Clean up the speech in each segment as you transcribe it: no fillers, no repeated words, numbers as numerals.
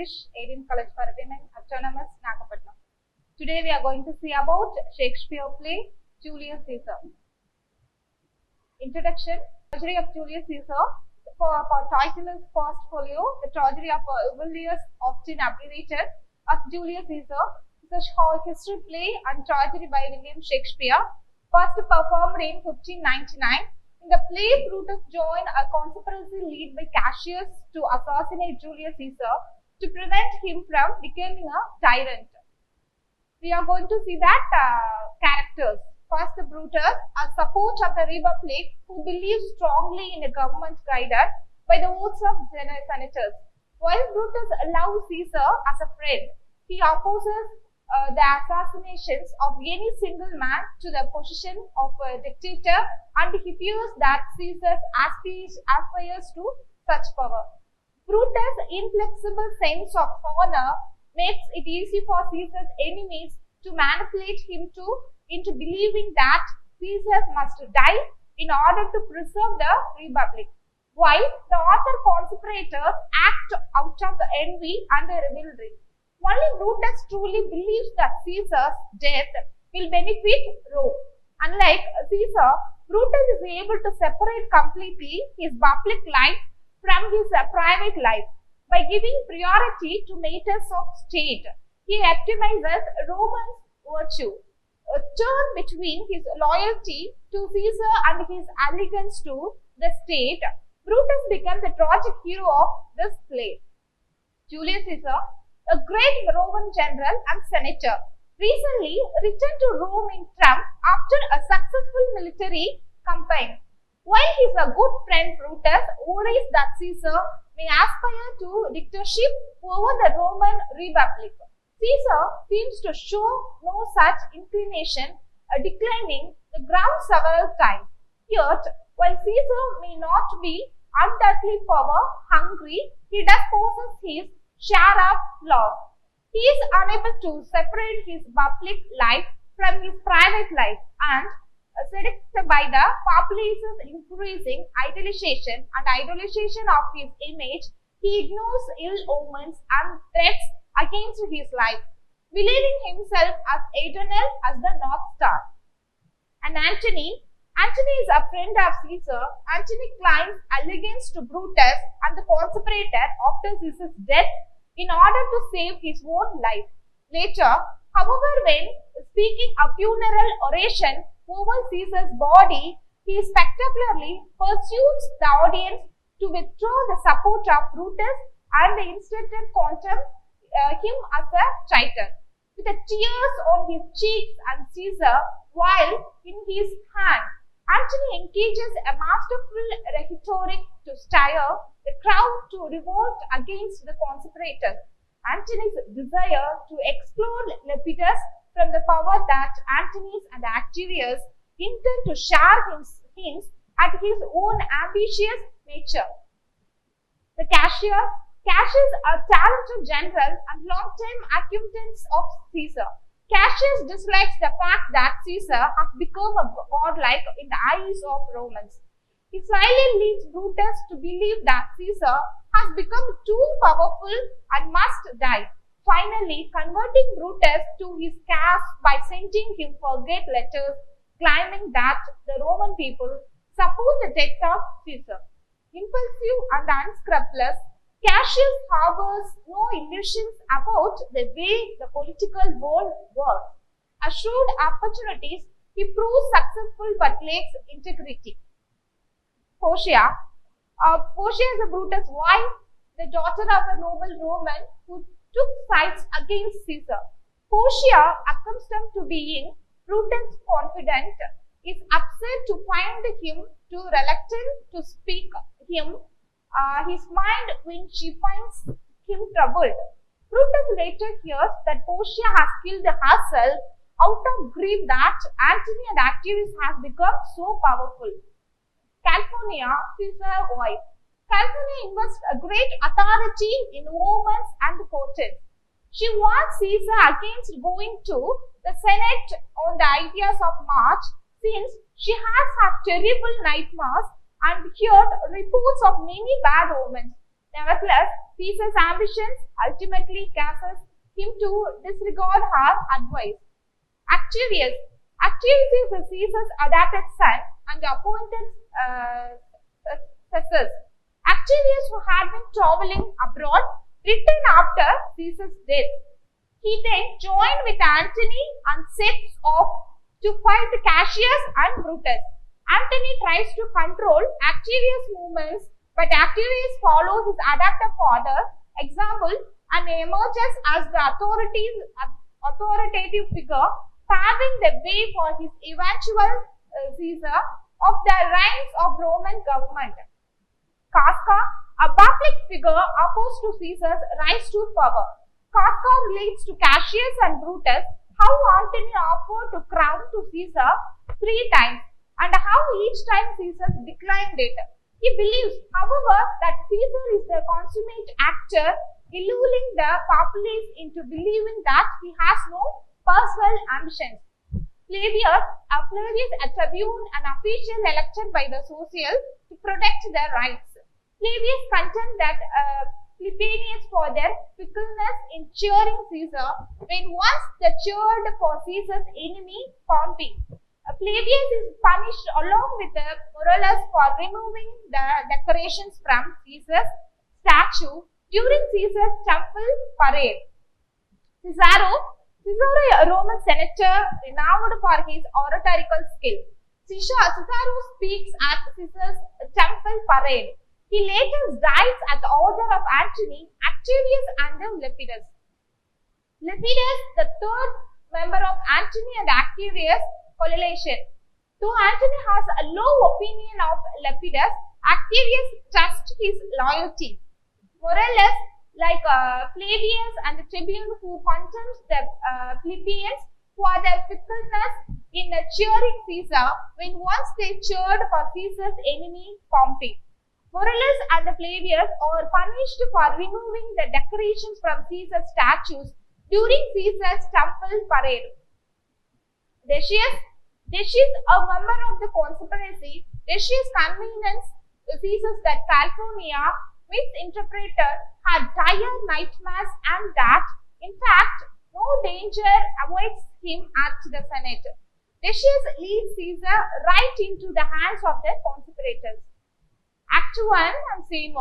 English, A.D.M. College for Women, Autonomous, Nagapattinam. Today we are going to see about Shakespeare play, Julius Caesar. Introduction, Tragedy of Julius Caesar. For title is first folio, the tragedy of Julius, often abbreviated as Julius Caesar, is a short history play and tragedy by William Shakespeare, first performed in 1599. In the play, Brutus joined a conspiracy led by Cassius to assassinate Julius Caesar to prevent him from becoming a tyrant. We are going to see that characters. First, Brutus, a support of the Republic who believes strongly in a government guided by the votes of senators. While Brutus allows Caesar as a friend, he opposes the assassinations of any single man to the position of a dictator, and he fears that Caesar aspires to such power. Brutus' inflexible sense of honor makes it easy for Caesar's enemies to manipulate him into believing that Caesar must die in order to preserve the Republic, while the other conspirators act out of envy and rivalry. Only Brutus truly believes that Caesar's death will benefit Rome. Unlike Caesar, Brutus is able to separate completely his public life from his private life. By giving priority to matters of state, he optimizes Roman virtue. A turn between his loyalty to Caesar and his allegiance to the state, Brutus becomes the tragic hero of this play. Julius Caesar, a great Roman general and senator, recently returned to Rome in triumph after a successful military campaign. While his good friend Brutus worries that Caesar may aspire to dictatorship over the Roman Republic, Caesar seems to show no such inclination, declining the ground several times. Yet, while Caesar may not be undoubtedly power-hungry, he does possess his share of flaws. He is unable to separate his public life from his private life, and seduced by the populace's increasing idolization of his image, he ignores ill omens and threats against his life, believing himself as eternal as the North Star. And Antony is a friend of Caesar. Antony claims allegiance to Brutus and the conspirator after Caesar's death in order to save his own life. Later, however, when speaking a funeral oration over Caesar's body, he spectacularly pursues the audience to withdraw the support of Brutus and instead condemn him as a traitor. With the tears on his cheeks and Caesar while in his hand, Antony engages a masterful rhetoric to stir the crowd to revolt against the conspirators. Antony's desire to exclude Lepidus from the power that Antony's and Activius intend to share hints at his own ambitious nature. The Cassius, a talented general and long-time acquaintance of Caesar. Cassius dislikes the fact that Caesar has become a godlike in the eyes of Romans. He slyly leads Brutus to believe that Caesar has become too powerful and must die, finally converting Brutus to his cause by sending him forget letters claiming that the Roman people support the death of Caesar. Impulsive and unscrupulous, Cassius harbors no illusions about the way the political world works. Assured opportunities, he proves successful but lacks integrity. Portia is a Brutus' wife, the daughter of a noble Roman who took sides against Caesar. Portia, accustomed to being Brutus' confidant, is upset to find him too reluctant to speak his mind when she finds him troubled. Brutus later hears that Portia has killed herself out of grief that Antony and Activius has become so powerful. Calpurnia, Caesar's wife. Calpurnia invests a great authority in Romans and courtiers. She warns Caesar against going to the Senate on the ideas of March, since she has had terrible nightmares and heard reports of many bad omens. Nevertheless, Caesar's ambitions ultimately causes him to disregard her advice. Actuarius is Caesar's adopted son and appointed successor. Actuarius, who had been traveling abroad, returned after Caesar's death. He then joined with Antony and sets off to fight Cassius and Brutus. Antony tries to control Actuarius' movements, but Actuarius follows his adopted father's example and emerges as the authoritative figure, paving the way for his eventual Caesar of the reins of Roman government. Casca, a public figure opposed to Caesar's rise to power. Casca relates to Cassius and Brutus how Antony offered to crown to Caesar 3 times and how each time Caesar declined it. He believes, however, that Caesar is the consummate actor, luring the populace into believing that he has no personal ambitions. Flavius, a tribune, an official elected by the social to protect their rights. Flavius contends that Plebeians for their fickleness in cheering Caesar when once they cheered for Caesar's enemy Pompey. Flavius is punished along with Morales for removing the decorations from Caesar's statue during Caesar's temple parade. Cicero, a Roman senator renowned for his oratorical skill. Cicero speaks at Caesar's temple parade. He later dies at the order of Antony, Actuarius, and Lepidus. Lepidus, the third member of Antony and Actuarius coalition. Though Antony has a low opinion of Lepidus, Actuarius trusts his loyalty. Morales, like Flavius and the tribune who contemns the plebeians for their fickleness in cheering Caesar when once they cheered for Caesar's enemy Pompey. Morales and Flavius are punished for removing the decorations from Caesar's statues during Caesar's temple parade. Decius, a member of the conspiracy, Decius convinced Caesar that Calpurnia, misinterpreted, had dire nightmares and that, in fact, no danger awaits him at the Senate. Decius leads Caesar right into the hands of the conspirators. Act 1 and Scene 1.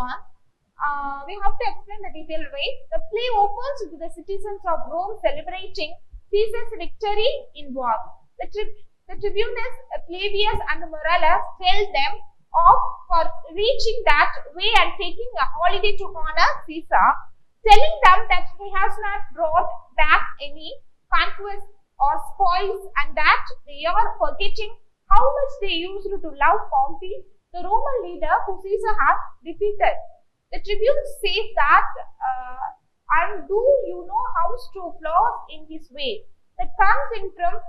We have to explain the detailed way. The play opens with the citizens of Rome celebrating Caesar's victory in war. The tribunes Flavius and Morales tell them off for reaching that way and taking a holiday to honor Caesar, telling them that he has not brought back any conquests or spoils and that they are forgetting how much they used to love Pompey, the Roman leader who Caesar has defeated. The tribune says that, and do you know how to flaws in his way that comes in triumph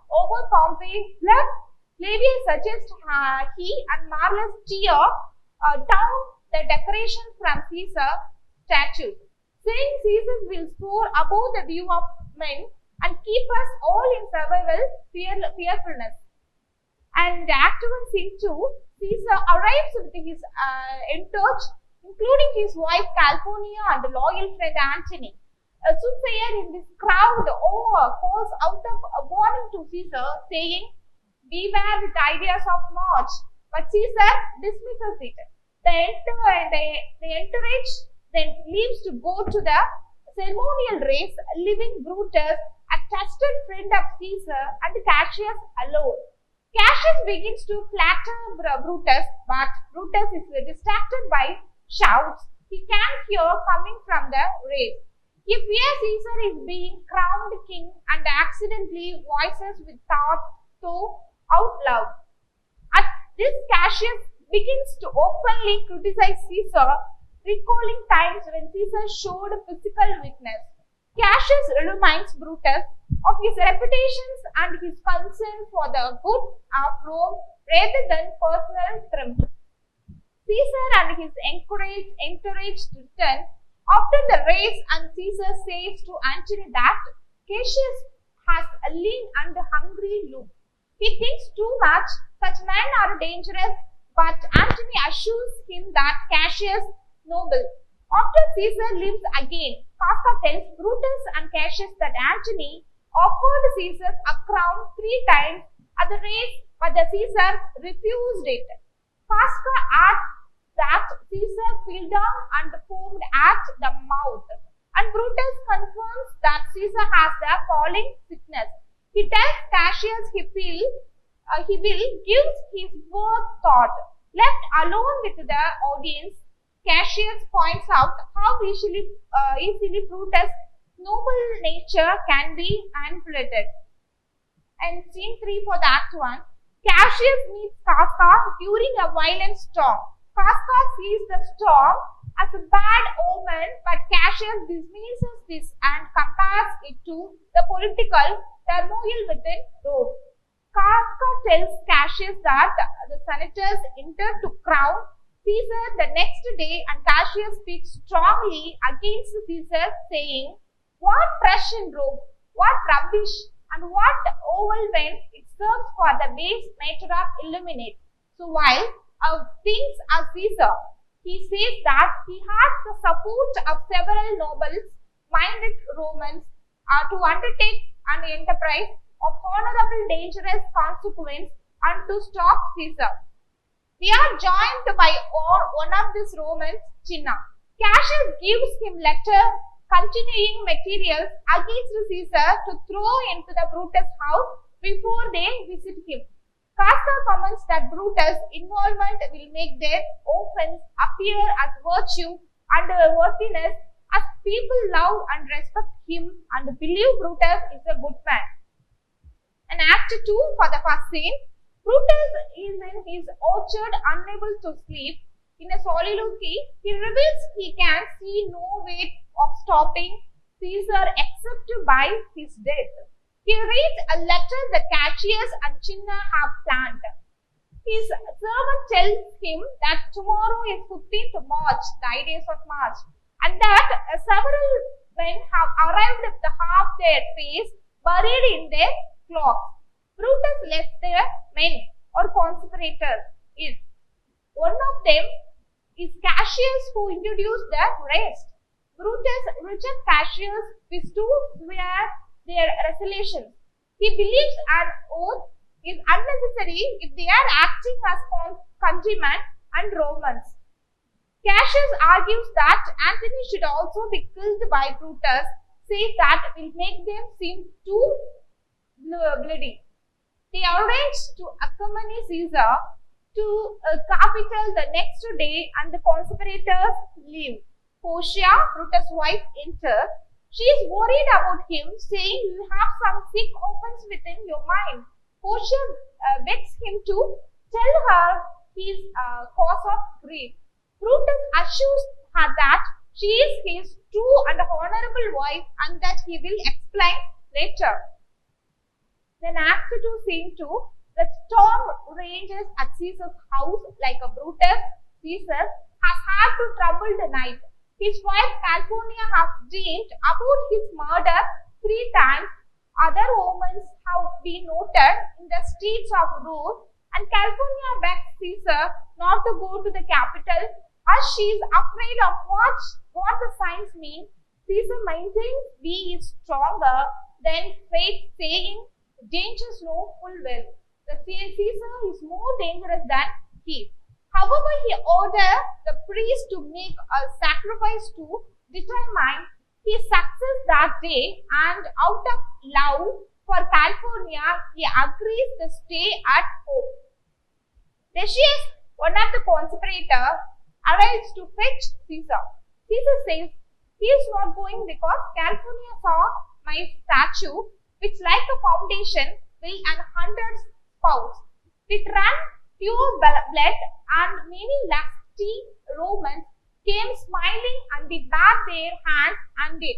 over Pompey's blood? Flavius suggests he and Marcus tear down the decoration from Caesar's statue, saying Caesar will soar above the view of men and keep us all in survival fearfulness. And Act 1 Scene 2, Caesar arrives with his entourage, including his wife Calpurnia and loyal friend Antony. A soothsayer in this crowd calls out a warning to Caesar, saying, "Beware with ideas of march." But Caesar dismisses it. The entourage then leaves to go to the ceremonial race, leaving Brutus, a trusted friend of Caesar, and Cassius alone. Cassius begins to flatter Brutus, but Brutus is distracted by shouts he can't hear coming from the race. He fears Caesar is being crowned king and accidentally voices with thought out loud. At this, Cassius begins to openly criticize Caesar, recalling times when Caesar showed physical weakness. Cassius reminds Brutus of his reputations and his concern for the good of Rome rather than personal triumph. Caesar and his encourage return after the race, and Caesar says to Antony that Cassius has a lean and hungry look. He thinks too much, such men are dangerous, but Antony assures him that Cassius noble. After Caesar lives again, Casca tells Brutus and Cassius that Antony offered Caesar a crown 3 times at the race, but the Caesar refused it. Casca adds that Caesar fell down and foamed at the mouth, and Brutus confirms that Caesar has the falling sickness. He tells Cassius he will give his word thought. Left alone with the audience, Cassius points out how easily Brutus' noble nature can be manipulated. And scene 3 for the act 1. Cassius meets Casca during a violent storm. Casca sees the storm as a bad omen, but Cassius dismisses this and compares it to the political turmoil within Rome. Casca tells Cassius that the senators intend to crown Caesar the next day, and Cassius speaks strongly against Caesar, saying, "What trash in Rome, what rubbish, and what oval when it serves for the base matter of illuminate." So while things are Caesar, he says that he has the support of several noble-minded Romans to undertake an enterprise of honorable dangerous consequence and to stop Caesar. We are joined by one of these Romans, Cinna. Cassius gives him letter continuing materials against Caesar to throw into the Brutus' house before they visit him. Casca comments that Brutus' involvement will make their offense appear as virtue and worthiness, as people love and respect him and believe Brutus is a good man. And Act 2 for the first scene. Brutus is in his orchard, unable to sleep. In a soliloquy, he reveals he can see no way of stopping Caesar except by his death. He reads a letter that Cassius and Cinna have planned. His servant tells him that tomorrow is 15th March, the 8 days of March, and that several men have arrived with half their face buried in their cloaks. Brutus left their men or conspirators in. One of them is Cassius, who introduced the rest. Brutus rejects Cassius with to swear their resolutions. He believes an oath is unnecessary if they are acting as countrymen and Romans. Cassius argues that Antony should also be killed by Brutus, says that will make them seem too bloody. They arrange to accompany Caesar to capital the next day, and the conspirators leave. Portia, Brutus' wife, enters. She is worried about him, saying, "You have some sick offense within your mind." Portia begs him to tell her his cause of grief. Brutus assures her that she is his true and honorable wife and that he will explain later. Then Act 2, Scene 2, the storm rages at Caesar's house like a Brutus. Caesar has had to trouble the night. His wife Calpurnia has dreamed about his murder 3 times. Other omens have been noted in the streets of Rome, and Calpurnia begs Caesar not to go to the capital as she is afraid of what the signs mean. Caesar maintains he is stronger than fate, saying, "Dangers know full well the Caesar is more dangerous than he." However, he orders the priest to make a sacrifice to determine his success that day, and out of love for Calpurnia, he agrees to stay at home. Decius, one of the conspirators, arrives to fetch Caesar. Caesar says he is not going because Calpurnia saw my statue, which like a foundation will an 100 spouts. It ran pure blood, and many lusty Romans came smiling and they bared their hands and did.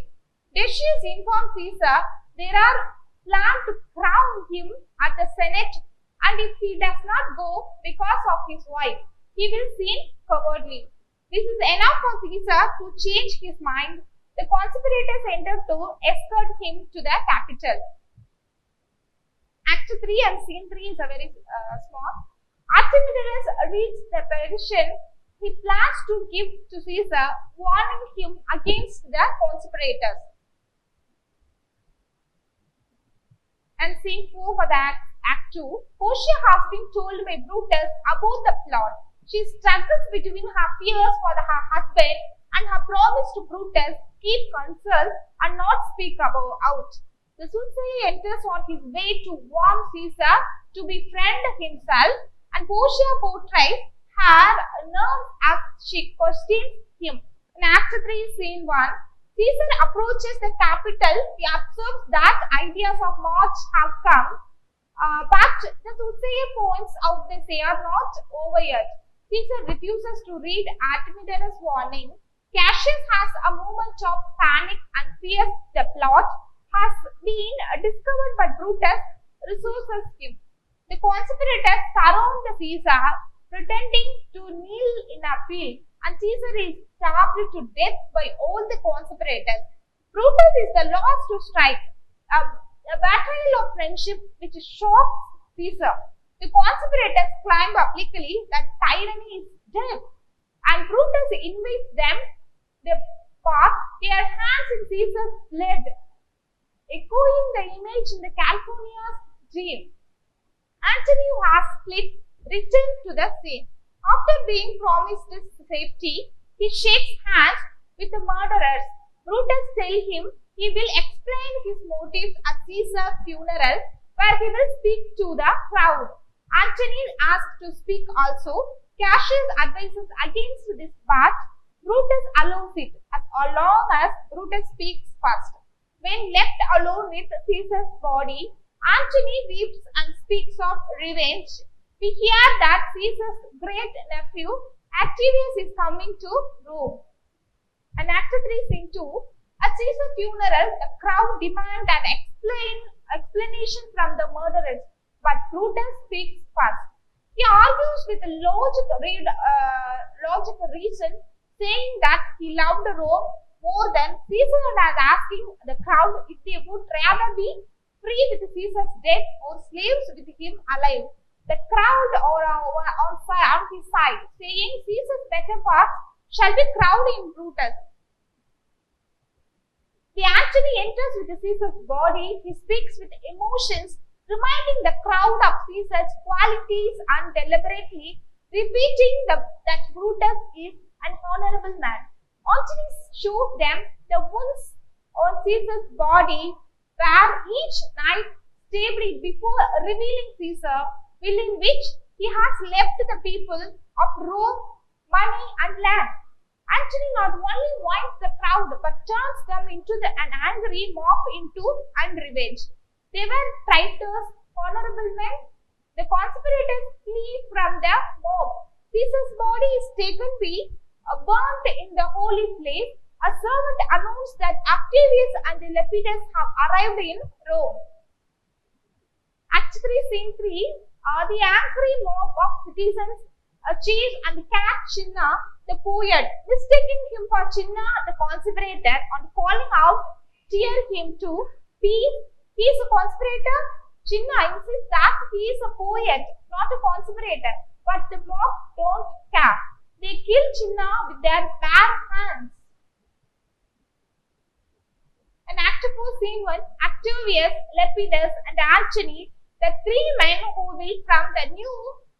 Decius informed Caesar there are plans to crown him at the Senate, and if he does not go because of his wife, he will seem cowardly. This is enough for Caesar to change his mind. The conspirators entered to escort him to the capital. Act 3 and Scene 3 is a very small. Archimedes reads the petition he plans to give to Caesar, warning him against the conspirators. And scene 4 for the act 2. Portia has been told by Brutus about the plot. She struggles between her fears for her husband and her promise to Brutus keep counsel and not speak out. The soothsayer enters on his way to warn Caesar to befriend himself, and Portia portrays her nerves as she questions him. In Act 3, Scene 1, Caesar approaches the capital. He observes that ideas of march have come, but the soothsayer points out that they are not over yet. Caesar refuses to read Artemidorus' warning. Cassius has a moment of panic and fears the plot has been discovered, but Brutus resources him. The conspirators surround the Caesar, pretending to kneel in appeal, and Caesar is stabbed to death by all the conspirators. Brutus is the last to strike, a betrayal of friendship which shocks Caesar. The conspirators claim publicly that tyranny is dead, and Brutus invites them the path, their hands in Caesar's blood, echoing the image in the California's dream. Antony, who has fled, returns to the scene. After being promised safety, he shakes hands with the murderers. Brutus tells him he will explain his motives at Caesar's funeral, where he will speak to the crowd. Antony asks to speak also. Cassius advises against this, but Brutus allows it, as long as Brutus speaks first. When left alone with Caesar's body, Antony weeps and speaks of revenge. We hear that Caesar's great nephew Octavius is coming to Rome. And Act 3, Scene 2, at Caesar's funeral, the crowd demand an explanation from the murderers, but Brutus speaks first. He argues with a logical reason, saying that he loved Rome more than Caesar, and as asking the crowd if they would rather be free with Caesar's death or slaves with him alive. The crowd are on his side, saying Caesar's better parts shall be crowned in Brutus. The Antony enters with Caesar's body. He speaks with emotions, reminding the crowd of Caesar's qualities and deliberately repeating that Brutus is an honorable man. Antony shows them the wounds on Caesar's body, where each knife stabbed before revealing Caesar, will in which he has left the people of Rome money and land. Antony not only winds the crowd, but turns them into an angry mob and revenge. They were traitors, honorable men. The conspirators flee from the mob. Caesar's body is taken to be burnt in the holy place. A servant announced that Octavius and the Lepidus have arrived in Rome. Act 3, Scene 3, the angry mob of citizens chase and catch Cinna, the poet, mistaking him for Cinna, the conspirator, and calling out, tear him to peace. He is a conspirator. Cinna insists that he is a poet, not a conspirator, but the mob don't care. They kill Cinna with their bare hands. In Act 4, Scene 1, Octavius, Lepidus, and Antony, the three men who will from the new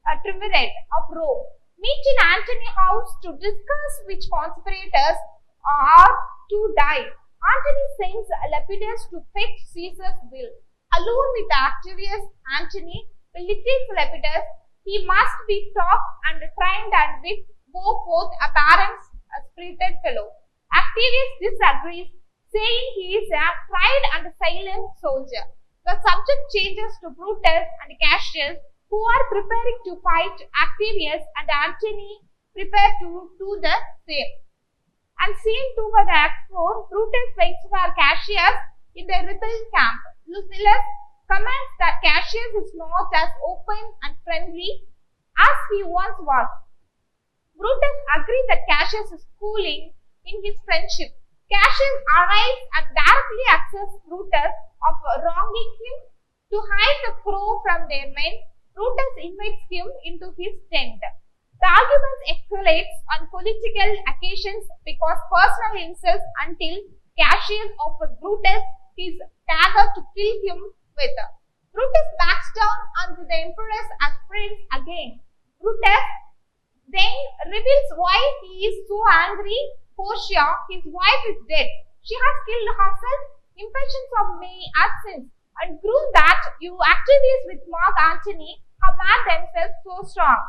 triumvirate of Rome, meet in Antony's house to discuss which conspirators are to die. Antony sends Lepidus to fetch Caesar's will. Alone with Octavius, Antony will dictate Lepidus. He must be taught and trained and with go forth a spirited fellow. Octavius disagrees, saying he is a tried and silent soldier. The subject changes to Brutus and Cassius, who are preparing to fight. Octavius and Antony prepare to do the same. And Scene 2 for the Act 4, Brutus waits for Cassius in the rebel camp. Lucilius comments that Cassius is not as open and friendly as he once was. Brutus agrees that Cassius is cooling in his friendship. Cassius arrives and directly accuses Brutus of wronging him. To hide the crow from their men, Brutus invites him into his tent. The argument escalates on political occasions because personal insults until Cassius offered Brutus his dagger to kill him with. Brutus backs down unto the emperor's aspirants again. Brutus then reveals why he is so angry. Portia, his wife, is dead. She has killed herself, impatience of my absence, and grew that you Octavius with Mark Antony have made themselves so strong.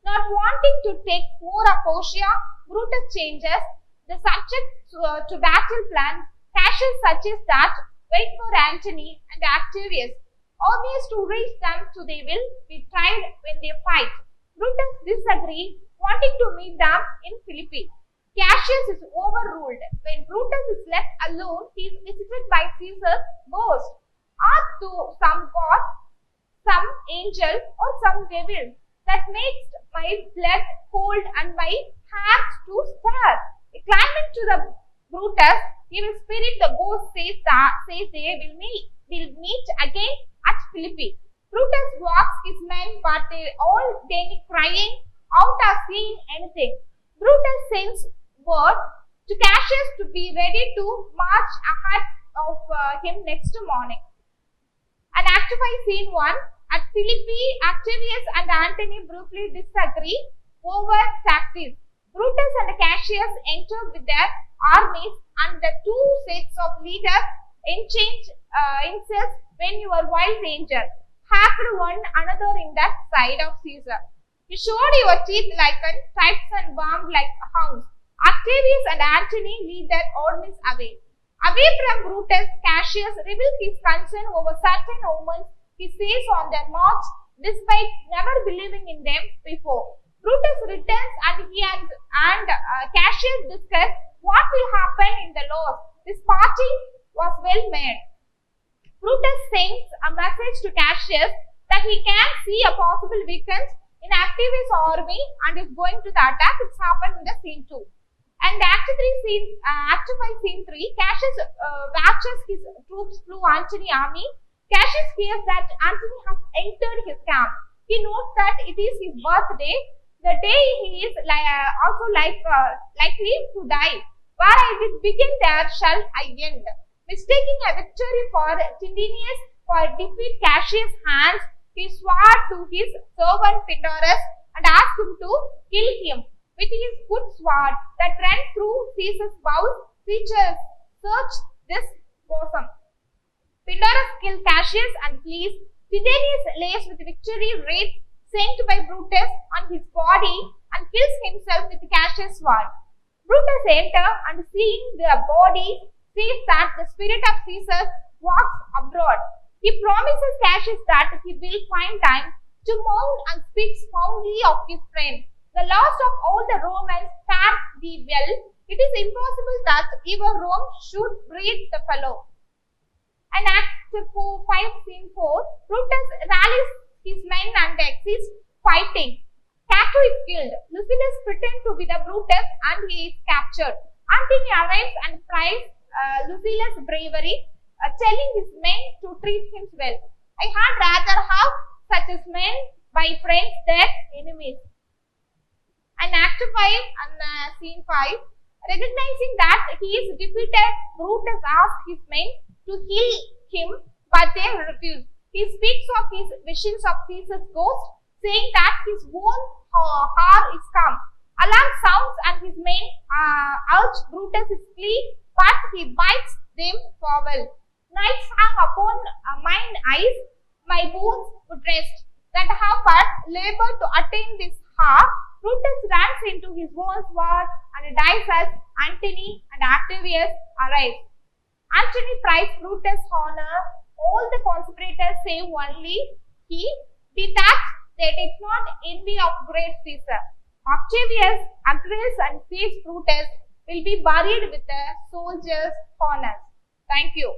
Not wanting to take more of Portia, Brutus changes the subject to battle plan. Cassius suggests that wait for Antony and Octavius, armies to reach them so they will be tried when they fight. Brutus disagrees, wanting to meet them in Philippi. Cassius is overruled. When Brutus is left alone, he is visited by Caesar's ghost. Art to some god, some angel, or some devil that makes my blood cold and my hands to stir. Climbing to the Brutus, evil spirit, the ghost says they will meet again at Philippi. Brutus walks his men, but they all then crying out or seeing anything. Brutus sends word to Cassius to be ready to march ahead of him next morning. And Actify scene 1. At Philippi, Octavius and Antony briefly disagree over tactics. Brutus and Cassius enter with their armies, and the two sets of leaders exchange insults when your wild danger hacked one another in that side of Caesar. You showed your teeth like types and bombed like hounds. Octavius and Antony lead their armies away. Away from Brutus, Cassius reveals his concern over certain omens he sees on their march, despite never believing in them before. Brutus returns and he and Cassius discuss what will happen in the laws. This party was well made. Brutus sends a message to Cassius that he can see a possible weakness in Octavius' army and is going to the attack. It's happened in the scene 2. And Actify scene 3, Cassius watches his troops through Antony's army. Cassius hears that Antony has entered his camp. He knows that it is his birthday, the day he is also likely to die. Where I will begin, there shall I end. Mistaking a victory for Tindinius for defeat Cassius' hands, he swore to his servant Pindorus and asked him to kill him with his good sword that ran through Caesar's bowels. Search this bosom. Pindorus killed Cassius and flees. Tindinius lays with victory wreath sent by Brutus on his body and kills himself with Cassius' sword. Brutus enters and seeing the body says that the spirit of Caesar walks abroad. He promises Cassius that he will find time to mourn and speaks fondly of his friend. The last of all the Romans fare thee well. It is impossible that even Rome should breed the fellow. And Act 5 scene 4, Brutus rallies his men and exits fighting. Cato is killed. Lucilius pretends to be the Brutus and he is captured. Antony arrives and pries Lucilius' bravery, telling his men to treat him well. I had rather have such as men by friends than enemies. And Act 5 and scene 5, recognizing that he is defeated, Brutus asks his men to heal him, but they refuse. He speaks of his visions of Caesar's ghost, saying that his own hour is come. Alarm sounds and his men urge Brutus' plea, but he bites them foul. Nights hang upon mine eyes, my bones would rest, that have but labored to attain this hour. Brutus runs into his own sword and dies as Antony and Octavius arrive. Antony prized Brutus' honor. All the conspirators save only he did that. They did not envy of great Caesar. Octavius agrees and saves Brutus will be buried with the soldiers' honors. Thank you.